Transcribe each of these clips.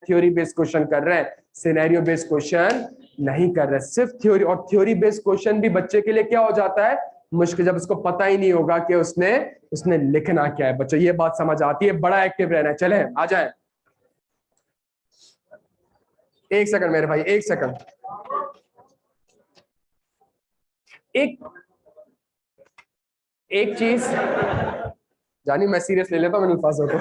Theory based question कर रहे हैं, सिनेरियो बेस्ड क्वेश्चन नहीं कर रहे। सिर्फ थ्योरी, और थ्योरी बेस्ड क्वेश्चन भी बच्चे के लिए क्या हो जाता है, मुश्किल, जब उसको पता ही नहीं होगा कि उसने लिखना क्या है। बच्चों ये बात समझ आती है, बड़ा एक्टिव रहना है। चले आ जाए, एक सेकंड मेरे भाई, एक सेकंड। एक चीज जानी, मैं सीरियस ले लेता हूं अल्फाजों को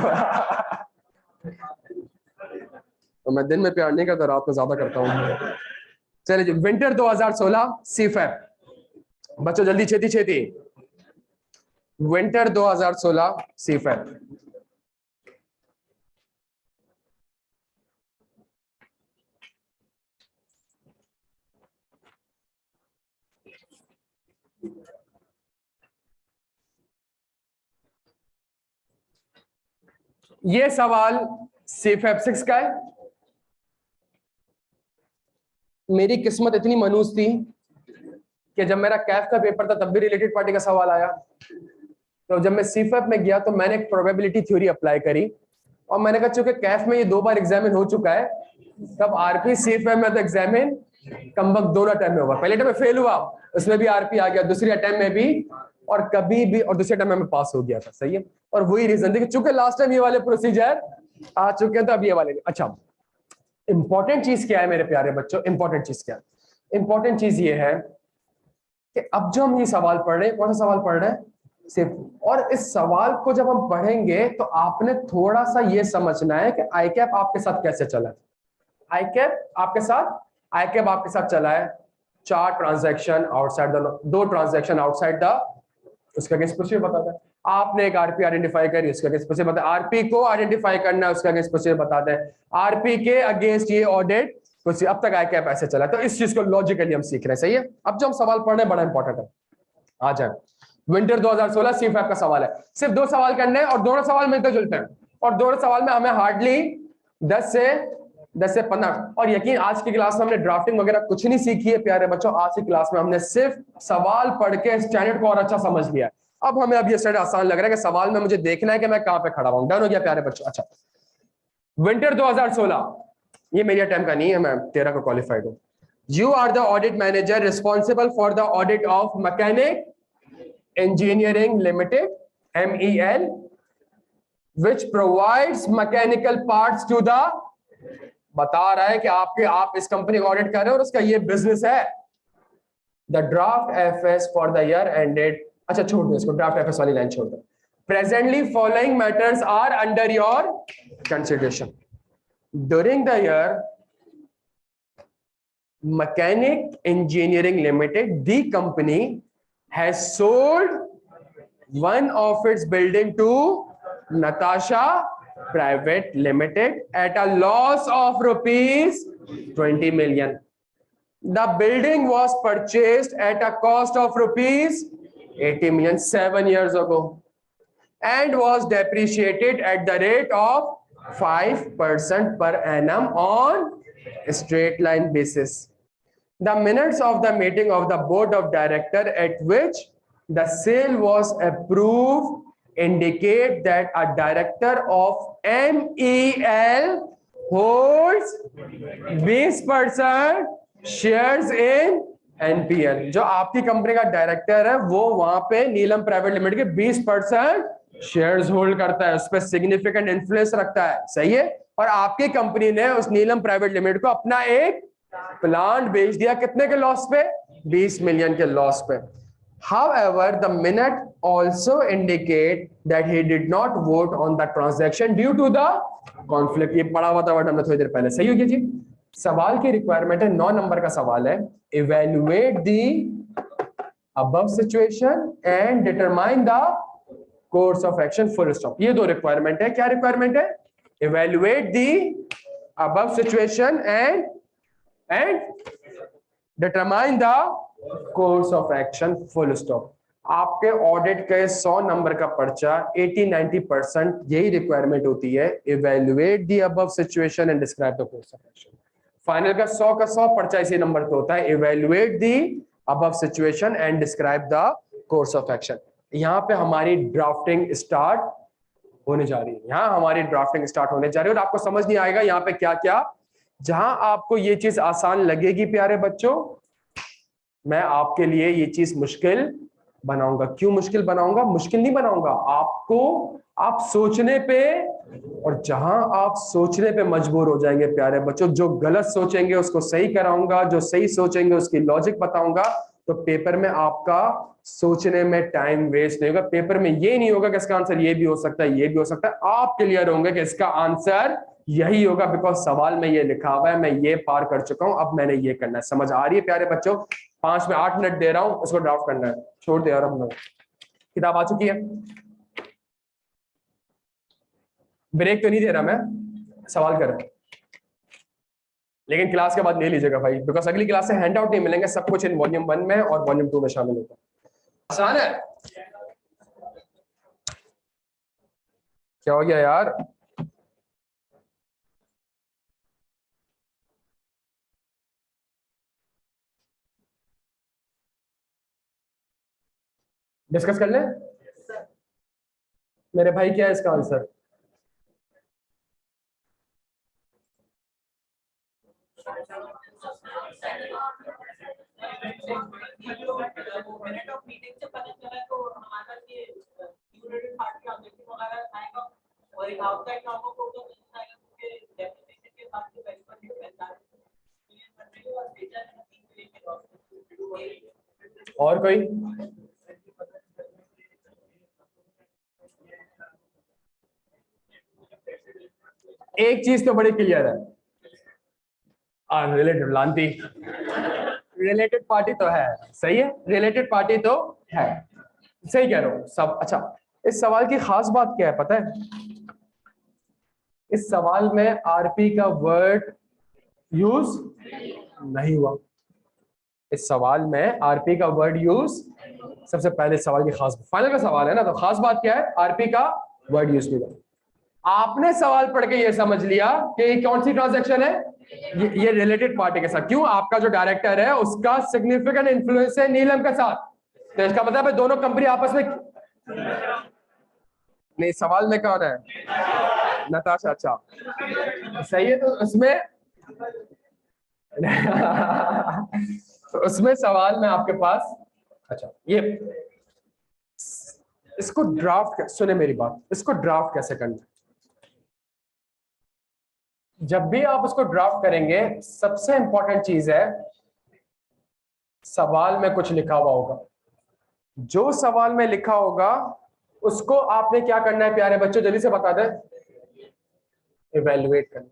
तो मैं दिन में प्यार नहीं करता, रात को ज्यादा करता हूं। चलिए जी, विंटर 2016 सीफैप। बच्चों जल्दी, छेती छेती। विंटर 2016 सीफैप। ये सवाल सीफैप 6 का है। मेरी किस्मत इतनी मनूस थी कि जब मेरा कैफ का पेपर था तब भी रिलेटेड पार्टी का सवाल आया। तो जब मैं सीफैप में गया तो मैंने एक प्रोबेबिलिटी थ्योरी अप्लाई करी, और मैंने कहा चूंकि कैफ में ये 2 बार एग्जामिन हो चुका है, तब आरपी सीफैप में तो एग्जामिन कमबख्त दोनों टाइम में हुआ। पहले टाइम में फेल हुआ, उसमें भी आरपी आ गया, दूसरी अटेम्प्ट में भी, और कभी भी, और दूसरे टाइम में पास हो गया था। सही है। और वही रीजन थी कि चूंकि लास्ट टाइम ये वाले प्रोसीजर आ चुके हैं तो अब ये वाले। अच्छा, इंपॉर्टेंट चीज क्या है मेरे प्यारे बच्चों, इंपॉर्टेंट चीज क्या है? इंपॉर्टेंट चीज ये है कि अब जो हम ये सवाल पढ़ रहे हैं, कौन सा सवाल पढ़ रहे हैं? सिर्फ। और इस सवाल को जब हम पढ़ेंगे तो आपने थोड़ा सा ये समझना है कि आई कैप आपके साथ कैसे चला है। आई कैप आपके साथ चला है 4 transaction outside the, 2 transaction outside the, उसका अगेंस्ट प्रोसीजर बताता है। आपने एक आरपी आइडेंटिफाई करी, उसका अगेंस्ट प्रोसीजर बताता है। आरपी को आइडेंटिफाई करना है, उसका अगेंस्ट प्रोसीजर बताता है। आरपी के अगेंस्ट ये ऑडिट प्रोसीजर। अब तक आई कैप ऐसे चला, तो इस चीज को लॉजिकली हम सीख रहे हैं। सही है। अब जो हम सवाल पढ़ रहे हैं बड़ा इंपॉर्टेंट है। आ जाए, विंटर 2016 सीफैप का सवाल है। सिर्फ 2 सवाल करने हैं और दोनों सवाल मिलते जुलते हैं, और दोनों सवाल में हमें हार्डली 10 से 15, और यकीन आज की क्लास में हमने ड्राफ्टिंग वगैरह कुछ नहीं सीखी है प्यारे बच्चों। आज की क्लास में हमने सिर्फ सवाल पढ़ के स्टैंडर्ड को और अच्छा समझ लिया। अब हमें अब ये स्टैंडर्ड आसान लग रहा है कि सवाल में मुझे देखना है कि मैं कहां पे खड़ा हूं। डन हो गया प्यारे बच्चों? अच्छा, विंटर 2016, ये मेरी अटेम्प्ट का नहीं है, मैं 13 को क्वालिफाइड हूं। You are the audit manager responsible for the audit of mechanic engineering limited, MEL, which provides mechanical parts to the, बता रहा है कि आप इस कंपनी का ऑडिट कर रहे हो और उसका ये बिजनेस है। The draft FS for the year ended, अच्छा छोड़ दो इसको, ड्राफ्ट FS वाली लाइन छोड़ दो। Presently following matters are under your consideration. During the year mechanic engineering limited, the company has sold one of its building to Natasha Private Limited at a loss of rupees 20 million. The building was purchased at a cost of rupees 80 million 7 years ago and was depreciated at the rate of 5% per annum on a straight line basis. The minutes of the meeting of the board of directors at which the sale was approved indicate that a director of MEL holds 20% shares in NPL। जो आपकी company का director है वो वहां पे नीलम private limited के 20% shares hold करता है, उस पर सिग्निफिकेंट इन्फ्लुएंस रखता है। सही है। और आपकी कंपनी ने उस नीलम प्राइवेट लिमिटेड को अपना एक प्लांट बेच दिया, कितने के लॉस पे? 20 मिलियन के लॉस पे। However, the minute also indicate that he did not vote on the transaction due to the conflict। ये पढ़ा हुआ था वर्ड हमने थोड़ी देर पहले। सही हो गया जी। सवाल की रिक्वायरमेंट है, 9 नंबर का सवाल है। Evaluate the above situation and determine the course of action, full stop। ये 2 रिक्वायरमेंट है। क्या रिक्वायरमेंट है? Evaluate the above situation and determine the course of action, full stop। आपके ऑडिट के 100 नंबर का पर्चा 80-90% यही रिक्वायरमेंट होती है। Evaluate the above situation and describe the course of action। Final का 100 का 100 पर्चा इसी नंबर पे होता है। Evaluate the above situation and describe the course of action। यहाँ पे हमारी ड्राफ्टिंग स्टार्ट होने जा रही है। यहाँ हमारी ड्राफ्टिंग स्टार्ट होने जा रही है और आपको समझ नहीं आएगा यहाँ पे क्या क्या। जहां आपको ये चीज आसान लगेगी प्यारे बच्चों, मैं आपके लिए ये चीज मुश्किल बनाऊंगा। क्यों मुश्किल बनाऊंगा? मुश्किल नहीं बनाऊंगा आपको, आप सोचने पे, और जहां आप सोचने पे मजबूर हो जाएंगे प्यारे बच्चों, जो गलत सोचेंगे उसको सही कराऊंगा, जो सही सोचेंगे उसकी लॉजिक बताऊंगा, तो पेपर में आपका सोचने में टाइम वेस्ट नहीं होगा। पेपर में ये नहीं होगा कि इसका आंसर ये भी हो सकता है, ये भी हो सकता है। आप क्लियर होंगे कि इसका आंसर यही होगा, बिकॉज सवाल में ये लिखा हुआ है, मैं ये पार कर चुका हूं, अब मैंने ये करना है। समझ आ रही है प्यारे बच्चों? 5 में 8 मिनट दे रहा हूं, उसको ड्राफ्ट करना है। छोड़ दे यार, अब किताब आ चुकी है, ब्रेक तो नहीं दे रहा मैं, सवाल कर रहा, लेकिन क्लास के बाद ले लीजिएगा भाई, बिकॉज अगली क्लास से हैंड आउट नहीं मिलेंगे, सब कुछ इन वॉल्यूम 1 में और वॉल्यूम 2 में शामिल होता है। आसान है? क्या हो गया यार? डिस्कस कर ले मेरे भाई, क्या है इसका आंसर? और कोई? एक चीज तो बड़ी क्लियर है, रिलेटेड लांती, रिलेटेड पार्टी तो है, सही है, रिलेटेड पार्टी तो है, सही कह रहा हूं सब। अच्छा, इस सवाल की खास बात क्या है पता है? इस सवाल में आरपी का वर्ड यूज नहीं हुआ। इस सवाल में आरपी का वर्ड यूज, सबसे पहले सवाल की खास, फाइनल का सवाल है ना, तो खास बात क्या है? आरपी का वर्ड यूज नहीं हुआ। आपने सवाल पढ़ के ये समझ लिया कि कौन सी ट्रांजैक्शन है, ये रिलेटेड पार्टी के साथ। क्यों? आपका जो डायरेक्टर है उसका सिग्निफिकेंट इन्फ्लुएंस है नीलम के साथ, तो इसका मतलब है दोनों कंपनी आपस में नहीं। सवाल में कौन है? नताशा। अच्छा सही है, तो उसमें तो उसमें सवाल में आपके पास, अच्छा ये, इसको ड्राफ्ट, सुने मेरी बात, इसको ड्राफ्ट कैसे करना है? जब भी आप उसको ड्राफ्ट करेंगे, सबसे इंपॉर्टेंट चीज है, सवाल में कुछ लिखा हुआ होगा। जो सवाल में लिखा होगा उसको आपने क्या करना है प्यारे बच्चों, जल्दी से बता दें? इवेल्युएट करना।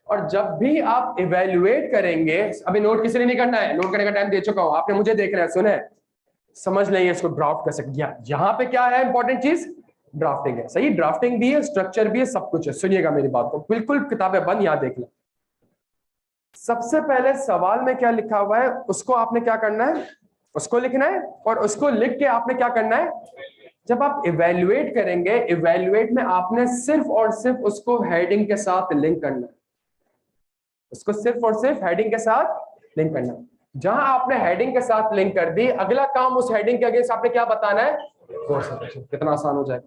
और जब भी आप इवेल्युएट करेंगे, अभी नोट किसी ने नहीं करना है, नोट करने का टाइम दे चुका हूं, आपने मुझे देखना है, सुने, समझ लेंगे इसको ड्राफ्ट कर सकते। यहां पे क्या है इंपॉर्टेंट चीज? ड्राफ्टिंग है। सही, ड्राफ्टिंग भी है, स्ट्रक्चर भी है, सब कुछ है। सुनिएगा मेरी बात को, बिल्कुल किताबें बंद, यहां देख लें। सबसे पहले सवाल में क्या लिखा हुआ है उसको आपने क्या करना है, उसको लिखना है, और उसको लिख के आपने क्या करना है, जब आप इवेल्युएट करेंगे, इवेल्युएट में आपने सिर्फ और सिर्फ उसको हेडिंग के साथ लिंक करना है, उसको सिर्फ और सिर्फ हेडिंग के साथ लिंक करना है। जहां आपने हेडिंग के साथ लिंक कर दी, अगला काम उस हेडिंग के अगेंस्ट आपने क्या बताना है? कितना आसान हो जाएगा,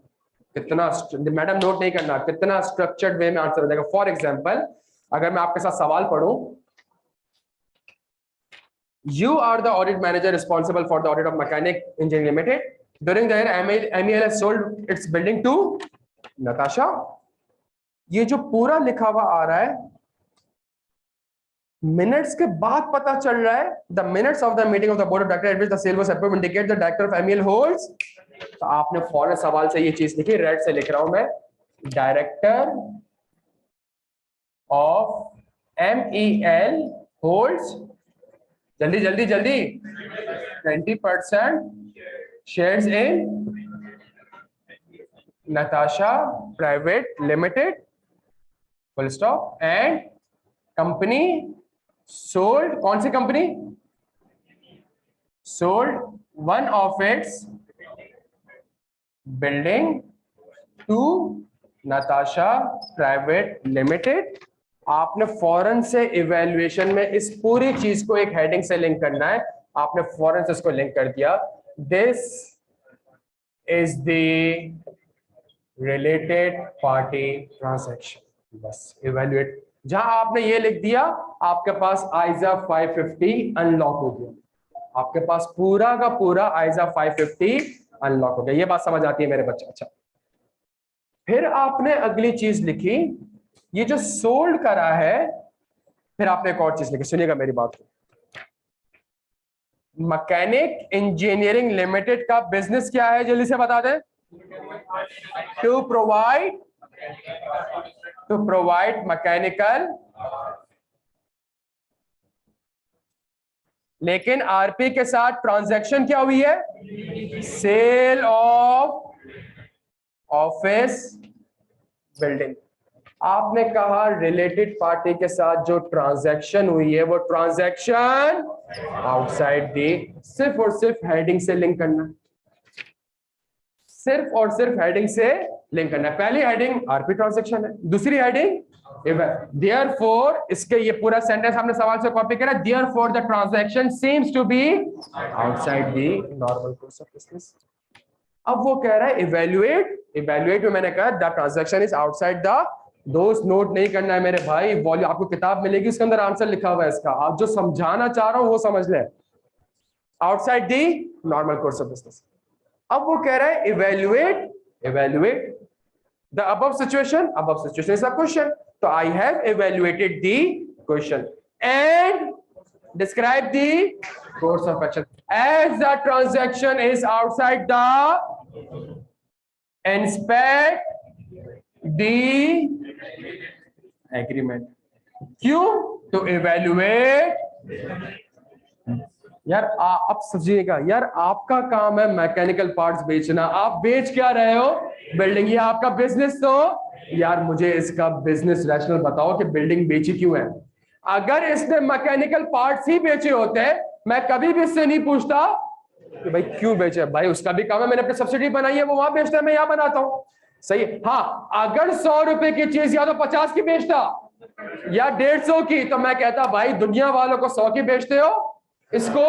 कितना, मैडम नोट नहीं करना, कितना स्ट्रक्चर्ड वे में आंसर हो जाएगा। फॉर एग्जांपल, अगर मैं आपके साथ सवाल पढ़ूं, you are the audit manager responsible for the audit of Mechanic Engineering Limited. During the year, MEL has sold its building to Natasha. ये जो पूरा लिखा हुआ आ रहा है, मिनट्स के बाद पता चल रहा है, the minutes of the meeting of the board of directors at which the sale was approved indicate the director of MEL holds. तो आपने फौरन सवाल से ये चीज लिखी, रेड से लिख रहा हूं मैं, डायरेक्टर ऑफ MEL holds, जल्दी जल्दी जल्दी, 20% shares in Natasha Private Limited, full stop, and company sold, कौन सी company? sold one of its building to Natasha Private Limited. आपने फौरन से इवैल्यूएशन में इस पूरी चीज को एक हेडिंग से लिंक करना है, आपने फौरन से इसको लिंक कर दिया। This is the related party transaction, बस इवेल्युएट। जहां आपने ये लिख दिया आपके पास आइजा 550 अनलॉक हो गया, आपके पास पूरा का पूरा आइजा 550 अनलॉक हो गया। ये बात समझ आती है मेरे बच्चे? अच्छा, फिर आपने अगली चीज लिखी, ये जो सोल्ड करा है, फिर आपने एक और चीज लिखी, सुनिएगा मेरी बात को। मैकेनिक इंजीनियरिंग लिमिटेड का बिजनेस क्या है, जल्दी से बता दें। टू प्रोवाइड मैकेनिकल, लेकिन आरपी के साथ ट्रांजैक्शन क्या हुई है, सेल ऑफ ऑफिस बिल्डिंग। आपने कहा रिलेटेड पार्टी के साथ जो ट्रांजैक्शन हुई है वो ट्रांजैक्शन आउटसाइड दी, सिर्फ और सिर्फ हेडिंग से लिंक करना, सिर्फ और सिर्फ हेडिंग से लिंक करना। पहली हेडिंग आरपी ट्रांजैक्शन है, दूसरी हेडिंग देयरफॉर, इसके ये पूरा सेंटेंस हमने सवाल से कॉपी करा, therefore the transaction seems to be outside the normal course of business. अब वो कह रहा है इवैल्यूएट, इवैल्यूएट में मैंने कहा the transaction is outside the, दोस्त नोट नहीं करना है मेरे भाई, वॉल्यूम आपको किताब मिलेगी उसके अंदर आंसर लिखा हुआ है इसका, आप जो समझाना चाह रहा हूं वो समझ ले, outside the normal course of business. अब वो कह रहा है evaluate, evaluate the above situation, above situation is a question, तो I have evaluated the question and describe the course of action as the transaction is outside the, inspect the agreement, क्यों, to evaluate। यार अब समझिएगा, यार आपका काम है mechanical parts बेचना, आप बेच क्या रहे हो, बिल्डिंग, ये आपका बिजनेस, तो यार मुझे इसका बिजनेस रैशनल बताओ कि बिल्डिंग बेची क्यों है। अगर इसने मैकेनिकल पार्ट्स ही बेचे होते मैं कभी भी इससे नहीं पूछता कि भाई क्यों बेचे, भाई उसका भी काम है, मैंने अपनी सब्सिडी बनाई है, वो वहां बेचता है, मैं यहां बनाता हूं, सही। हाँ, अगर 100 रुपए की चीज या तो 50 की बेचता या 150 की, तो मैं कहता भाई दुनिया वालों को 100 की बेचते हो, इसको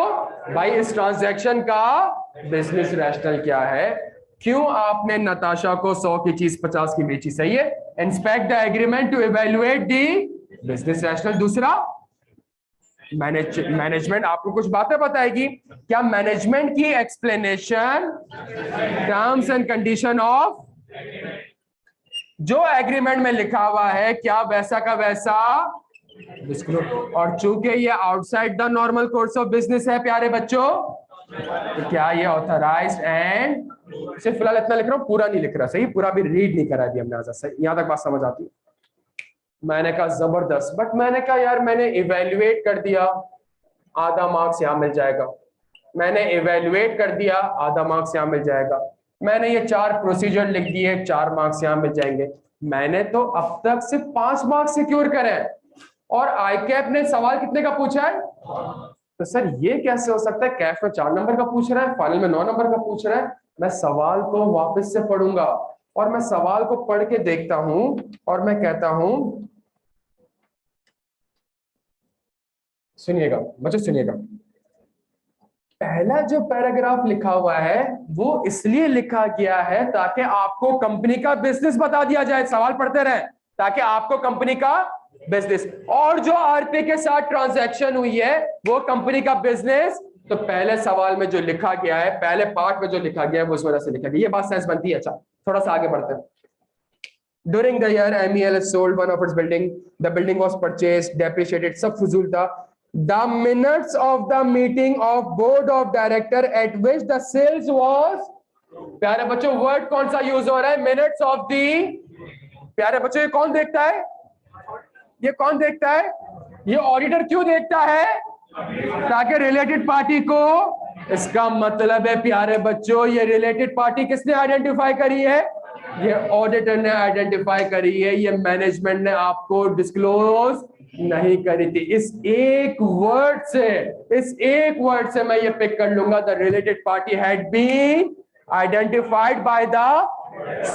भाई इस ट्रांजैक्शन का बिजनेस रैशनल क्या है, क्यों आपने नताशा को 100 की चीज 50 की बेची, सही है। Inspect the agreement to evaluate the business rationale. दूसरा, मैनेजमेंट आपको कुछ बातें बताएगी, क्या मैनेजमेंट की explanation terms and condition of, जो एग्रीमेंट में लिखा हुआ है क्या वैसा का वैसा डिस्क्लोज, और चूंकि ये outside the normal course of business है प्यारे बच्चों, तो क्या ये ऑथराइज्ड एंड, सिर्फ फिलहाल इतना लिख रहा हूं, पूरा नहीं लिख रहा, सही, पूरा भी रीड नहीं करा दिया हमने, सही, यहां तक बात समझ आती है। मैंने कहा जबरदस्त, बट मैंने कहा यार मैंने इवैल्यूएट कर दिया, आधा मार्क्स यहां मिल जाएगा, मैंने इवैल्यूएट कर दिया, आधा मार्क्स यहां मिल जाएगा, मैंने ये 4 प्रोसीजर लिख दिए, 4 मार्क्स यहां मिल जाएंगे, मैंने तो अब तक सिर्फ 5 मार्क्स सिक्योर करे हैं, और आईकैप ने सवाल कितने का पूछा है, तो सर ये कैसे हो सकता है, कैफ में 4 नंबर का पूछ रहा है, फाइनल में 9 नंबर का पूछ रहा है। मैं सवाल को वापस से पढ़ूंगा और मैं सवाल को पढ़ के देखता हूं और मैं कहता हूं, सुनिएगा बच्चों सुनिएगा, पहला जो पैराग्राफ लिखा हुआ है वो इसलिए लिखा गया है ताकि आपको कंपनी का बिजनेस बता दिया जाए, सवाल पढ़ते रहे, ताकि आपको कंपनी का बिजनेस, और जो आरपी के साथ ट्रांजैक्शन हुई है वो कंपनी का बिजनेस, तो पहले सवाल में जो लिखा गया है, पहले पार्ट में जो लिखा गया है वो इस वजह से लिखा गया, ये बात सेंस बनती है। अच्छा थोड़ा सा आगे बढ़ते हैं। During the year MEL has sold one of its building, the building was purchased, depreciated, सब फजूल था। The minutes of the meeting of board of director at which the sales was, प्यारे बच्चों वर्ड कौन सा यूज हो रहा है, मिनट्स ऑफ दी, प्यारे बच्चों ये कौन देखता है, ये कौन देखता है, ये ऑडिटर क्यों देखता है, ताकि रिलेटेड पार्टी को, इसका मतलब है प्यारे बच्चों ये रिलेटेड पार्टी किसने आइडेंटिफाई करी है, ये ऑडिटर ने आइडेंटिफाई करी है, ये मैनेजमेंट ने आपको डिस्क्लोज नहीं करी थी। इस एक वर्ड से, इस एक वर्ड से मैं ये पिक कर लूंगा, the related party had been identified by the,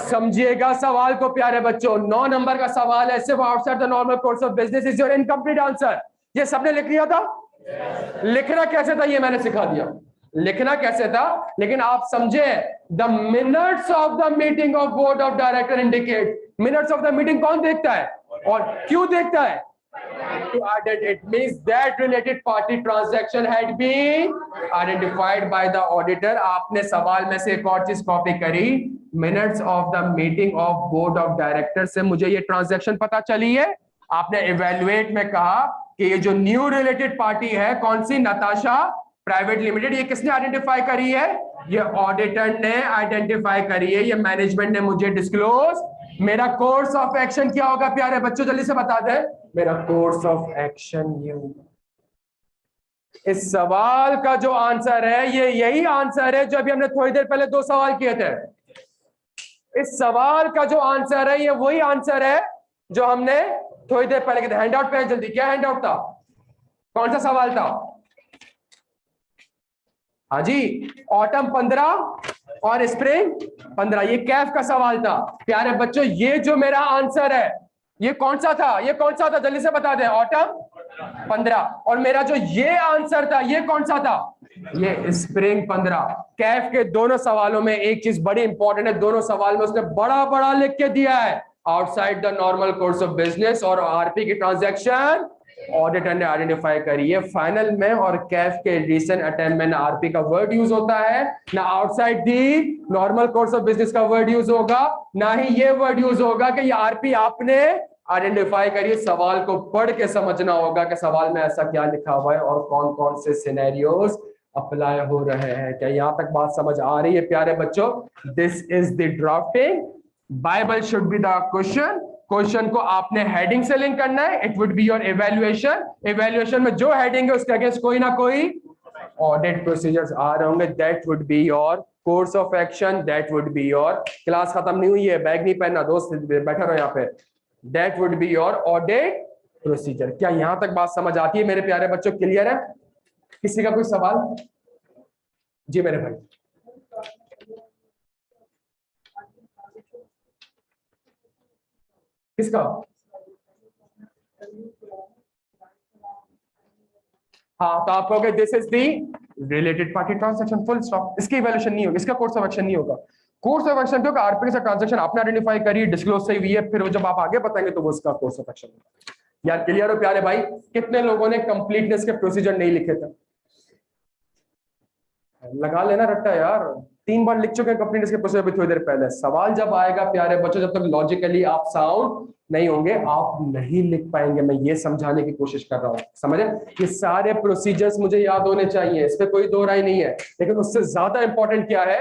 समझिएगा सवाल को प्यारे बच्चों, 9 नंबर का सवाल है, सिर्फ outside the normal course of business is your incomplete answer. ये सबने लिख लिया था, लिखना कैसे था ये मैंने सिखा दिया, लिखना कैसे था, लेकिन आप समझे, the minutes of the meeting of board of director indicate, minutes of the meeting कौन देखता है और क्यों देखता है, to identify, it means that related party transaction had been identified by the auditor। आपने सवाल में से एक और चीज कॉपी करी, minutes of the meeting of board of director से मुझे ये ट्रांजैक्शन पता चली है। आपने इवेल्युएट में कहा कि ये जो न्यू रिलेटेड पार्टी है कौन सी, नताशा प्राइवेट लिमिटेड, ये किसने आइडेंटिफाई करी है, ये ऑडिटर ने आइडेंटिफाई करी है, ये मैनेजमेंट ने मुझे डिस्क्लोज। मेरा कोर्स ऑफ एक्शन क्या होगा प्यारे बच्चों, जल्दी से बता दे, मेरा कोर्स ऑफ एक्शन ये होगा। इस सवाल का जो आंसर है ये यही आंसर है जो अभी हमने थोड़ी देर पहले 2 सवाल किए थे। इस सवाल का जो आंसर है ये वही आंसर है जो हमने थोड़ी देर पहले किए थे। हैंडआउट पे जल्दी, क्या हैंडआउट था, कौन सा सवाल था, हाँ जी, ऑटम 15 और स्प्रिंग 15, ये कैफ का सवाल था। प्यारे बच्चों ये जो मेरा आंसर है ये कौन सा था, ये कौन सा था, जल्दी से बता दें, ऑटम 15, और मेरा जो ये आंसर था ये कौन सा था, ये स्प्रिंग 15। कैफ के दोनों सवालों में एक चीज बड़ी इंपॉर्टेंट है, दोनों सवाल में उसने बड़ा बड़ा लिख के दिया है, outside the normal course of business और आरपी की ट्रांजैक्शन ऑडिटर ने आइडेंटिफाई करी है। फाइनल में और कैफ के रिसेंट अटेम्प्ट में ना आरपी का वर्ड यूज होता है, ना outside the normal course of business का वर्ड यूज होगा, ना ही ये वर्ड यूज होगा कि ये आरपी आपने आइडेंटिफाई करिए। सवाल को पढ़ के समझना होगा कि सवाल में ऐसा क्या लिखा हुआ है और कौन कौन से सिनेरियोस अप्लाई हो रहे हैं। क्या यहां तक बात समझ आ रही है प्यारे बच्चों? This is the drafting, Bible should be the question, question को आपने हेडिंग से लिंक करना है, it would be your evaluation, evaluation में जो हेडिंग है उसके अगेंस्ट कोई ना कोई ऑडिट प्रोसीजर्स आ रहे होंगे, that would be your course of action, that would be your, class खत्म नहीं हुई है, बैग नहीं पहनना दोस्त, बैठा रहो यहाँ पे, that would be your audit procedure. क्या यहां तक बात समझ आती है मेरे प्यारे बच्चों, क्लियर है? किसी का कोई सवाल? जी मेरे भाई। किसका? हाँ, तो आप कहोगे this is the related party transaction, full stop, इसकी इवैल्यूएशन नहीं होगी, इसका कोर्स ऑफ एक्शन नहीं होगा। कोर्स ऑफ एक्शन क्योंकि आरपी से ट्रांजैक्शन आपने आइडेंटिफाई करी, डिस्क्लोज सही हुई है, फिर वो जब आप आगे बताएंगे तो वो उसका कोर्स ऑफ एक्शन होगा। यार क्लियर हो प्यारे भाई? कितने लोगों ने कंप्लीटनेस के प्रोसीजर नहीं लिखे थे? लगा लेना रट्टा यार, 3 बार लिख चुके हैं कंप्लीटनेस के प्रोसीजर भी थोड़ी देर पहले। सवाल जब आएगा प्यारे बच्चों, जब तक लॉजिकली आप साउंड नहीं होंगे आप नहीं लिख पाएंगे। मैं ये समझाने की कोशिश कर रहा हूँ, समझे? ये सारे प्रोसीजर्स मुझे याद होने चाहिए, इस पे कोई दो राय नहीं है, लेकिन उससे ज्यादा इंपॉर्टेंट क्या है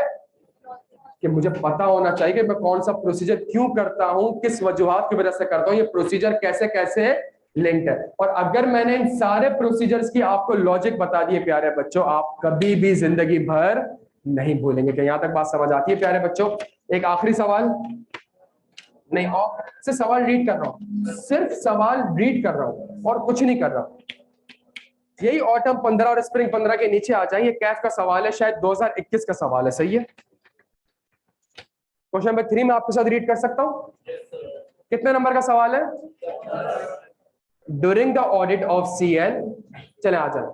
कि मुझे पता होना चाहिए कि मैं कौन सा प्रोसीजर क्यों करता हूं, किस वजूहात की वजह से करता हूं, ये प्रोसीजर कैसे कैसे लिंक्ड है। और अगर मैंने इन सारे प्रोसीजर्स की आपको लॉजिक बता दिए प्यारे बच्चों, आप कभी भी जिंदगी भर नहीं भूलेंगे। क्या यहां तक बात समझ आती है प्यारे बच्चों? एक आखिरी सवाल, नहीं और सिर्फ सवाल रीड कर रहा हूं, सिर्फ सवाल रीड कर रहा हूं और कुछ नहीं कर रहा। यही ऑटम 15 और स्प्रिंग 15 के नीचे आ जाए, ये कैफ का सवाल है, शायद 2021 का सवाल है, सही है? क्वेश्चन नंबर 3 में आपके साथ रीड कर सकता हूं? कितने नंबर का सवाल है? During the audit of CL, चले आ जाए।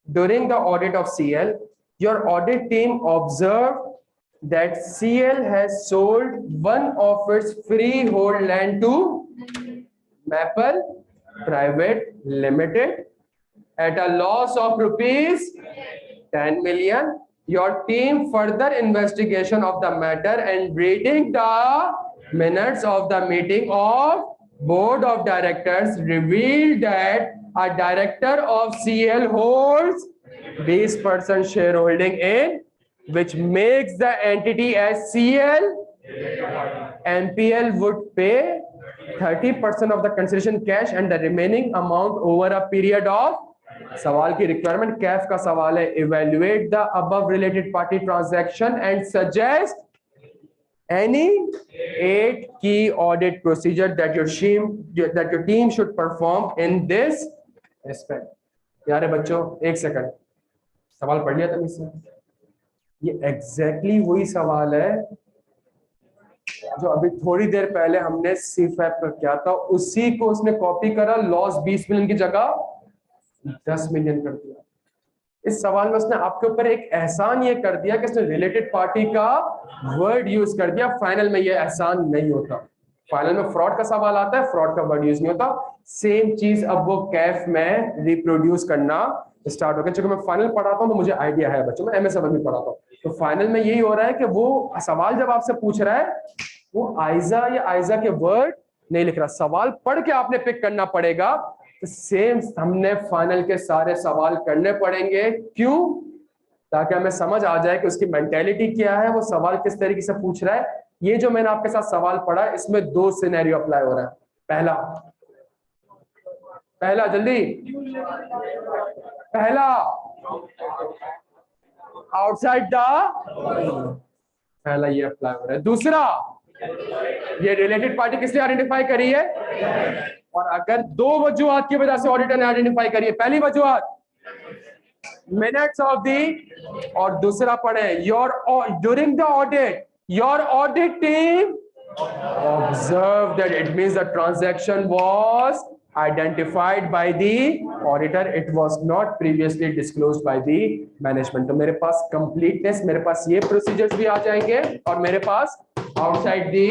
During the audit of CL, your audit team observe that CL has sold one of its freehold land to Maple Private Limited at a loss of rupees 10 million. Your team further investigation of the matter and reading the minutes of the meeting of board of directors revealed that a director of CL holds 20% shareholding in which makes the entity as CL, MPL would pay 30% of the consideration cash and the remaining amount over a period of, सवाल की requirement Kaif का सवाल है, evaluate the above related party transaction and suggest any 8 key audit procedure that your team should perform in this respect। यारे बच्चों एक second, सवाल पढ़ लिया था मुझसे? ये एग्जैक्टली वही सवाल है जो अभी थोड़ी देर पहले हमने सीफैप पर किया था, उसी को उसने कॉपी करा, लॉस 20 मिलियन की जगह 10 मिलियन कर दिया। इस सवाल में उसने आपके ऊपर एक एहसान ये कर दिया कि उसने रिलेटेड पार्टी का वर्ड यूज कर दिया। फाइनल में ये एहसान नहीं होता। फाइनल में फ्रॉड का सवाल आता है, फ्रॉड का वर्ड यूज नहीं होता। सेम चीज अब वो कैफ में रिप्रोड्यूस करना स्टार्ट हो गया। चूंकि मैं फाइनल पढ़ाता हूँ तो मुझे आइडिया है बच्चों, मैं एमएस भी पढ़ाता हूँ। तो फाइनल में यही हो रहा है कि वो सवाल जब आपसे पूछ रहा है वो आइजा या आइजा के वर्ड नहीं लिख रहा, सवाल पढ़ के आपने पिक करना पड़ेगा। तो सेम हमने फाइनल के सारे सवाल करने पड़ेंगे। क्यों? ताकि हमें समझ आ जाए कि उसकी मेंटेलिटी क्या है, वो सवाल किस तरीके से पूछ रहा है। ये जो मैंने आपके साथ सवाल पढ़ा इसमें 2 सिनेरियो अप्लाई हो रहा है। पहला जल्दी, पहला आउटसाइड द, पहला ये अप्लाई हो रहा है। दूसरा, ये रिलेटेड पार्टी किसने आइडेंटिफाई करी है, और अगर 2 वजूहात की वजह से ऑडिटर ने आइडेंटिफाई करी है। पहली वजूहात मिनट्स ऑफ दी, और दूसरा पढ़े your during the audit your audit team observed that it means the transaction was identified by the auditor, it was not previously disclosed by the management। तो मेरे पास completeness, मेरे पास ये procedures भी आ जाएंगे और मेरे पास outside the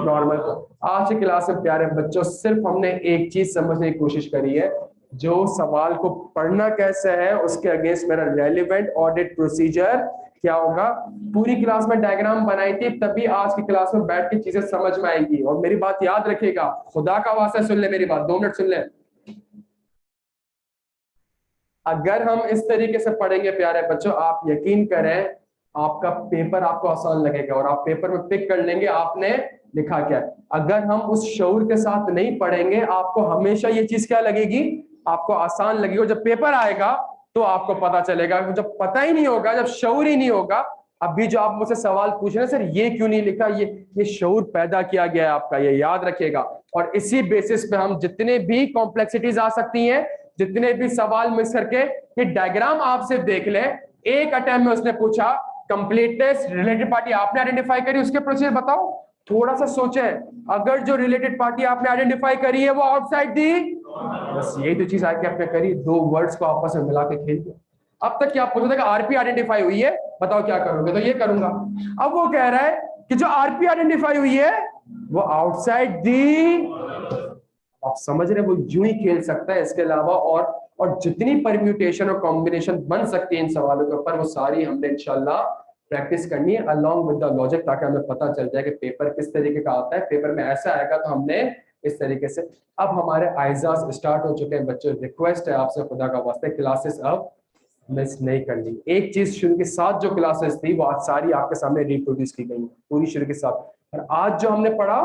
normal। आज की क्लास में प्यारे बच्चों सिर्फ हमने एक चीज समझने की कोशिश करी है, जो सवाल को पढ़ना कैसे है उसके अगेंस्ट मेरा रेलिवेंट ऑडिट प्रोसीजर क्या होगा। पूरी क्लास में डायग्राम बनाई थी, तभी आज की क्लास में बैठ के चीजें समझ में आएंगी। और मेरी बात याद रखिएगा, खुदा का वास्ता सुन ले मेरी बात, 2 मिनट सुन ले। अगर हम इस तरीके से पढ़ेंगे प्यारे बच्चों, आप यकीन करें आपका पेपर आपको आसान लगेगा और आप पेपर में पिक कर लेंगे आपने लिखा क्या है। अगर हम उस शऊर के साथ नहीं पढ़ेंगे, आपको हमेशा ये चीज क्या लगेगी, आपको आसान लगेगी। जब पेपर आएगा तो आपको पता चलेगा। जब पता ही नहीं होगा, जब शऊर ही नहीं होगा, अभी जो आप मुझसे सवाल पूछ रहे हैं सर ये क्यों नहीं लिखा, ये शऊर पैदा किया गया है आपका, ये याद रखिएगा। और इसी बेसिस पे हम जितने भी कॉम्प्लेक्सिटीज आ सकती हैं, जितने भी सवाल मिस करके, ये डायग्राम आप सिर्फ देख ले। एक अटेम्प्ट में उसने पूछा कंप्लीटनेस, रिलेटेड पार्टी आपने आइडेंटिफाई करी, उसके प्रोसीजर बताओ। थोड़ा सा सोचे, अगर जो रिलेटेड पार्टी आपने आइडेंटिफाई करी है वो आउटसाइड दी, बस यही तो चीज आके आपने करी, 2 वर्ड्स को आपस में मिला के खेल दिया। अब तक क्या पूछा था कि आरपी आइडेंटिफाई हुई है, बताओ क्या करोगे, तो ये करूंगा। अब वो कह रहा है कि जो आरपी आइडेंटिफाई हुई है वो आउटसाइड दी, आप समझ रहे, वो यूं ही खेल सकता है। इसके अलावा और जितनी परम्यूटेशन और कॉम्बिनेशन बन सकती है इन सवालों के ऊपर, वो सारी हमने इंशाल्लाह प्रैक्टिस करनी है अलॉन्ग विद द लॉजिक, ताकि हमें पता चल जाए कि पेपर किस तरीके का आता है। पेपर में ऐसा आएगा तो हमने इस तरीके से। अब हमारे आइजाज स्टार्ट हो चुके हैं बच्चों, रिक्वेस्ट है आपसे खुदा का वास्ते क्लासेस अब मिस नहीं करनी। एक चीज, शुरू के साथ जो क्लासेस थी वो आज सारी आपके सामने रिप्रोड्यूस की गई पूरी शुरू के साथ। और आज जो हमने पढ़ा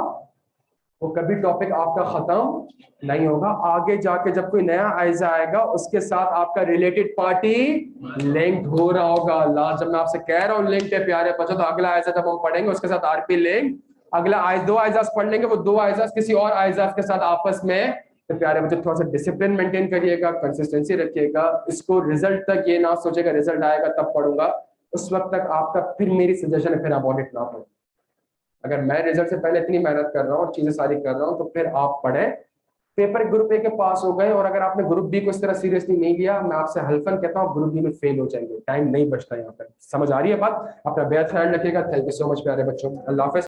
वो कभी टॉपिक आपका खत्म नहीं होगा। आगे जाके जब कोई नया आइजा आएगा उसके साथ आपका रिलेटेड पार्टी लिंक हो रहा होगा। लास्ट जब मैं आपसे कह रहा हूँ लिंक है प्यारे बच्चों, तो अगला आइजा जब हम पढ़ेंगे उसके साथ आरपी लिंक, अगला 2 आइजाज पढ़ लेंगे, वो 2 आइजाज किसी और आइजाज के साथ आपस में। तो प्यारे बच्चों थोड़ा सा डिसिप्लिन मेंटेन करिएगा, कंसिस्टेंसी रखिएगा। इसको रिजल्ट तक ये ना सोचेगा रिजल्ट आएगा तब पढ़ूंगा, उस वक्त तक आपका फिर मेरी सजेशन है फिर आप ऑडिट ना पढ़ें। अगर मैं रिजल्ट से पहले इतनी मेहनत कर रहा हूँ और चीजें सारी कर रहा हूँ तो फिर आप पढ़ें। पेपर ग्रुप ए के पास हो गए और अगर आपने ग्रुप बी को इस तरह सीरियसली नहीं लिया, मैं आपसे हल्फन कहता हूँ ग्रुप बी में फेल हो जाएंगे। टाइम नहीं बचता यहाँ पर। समझ आ रही है बात? अपना बेहद ख्याल रखिएगा। थैंक यू सो मच प्यारे बच्चों, अल्लाह हाफिज़।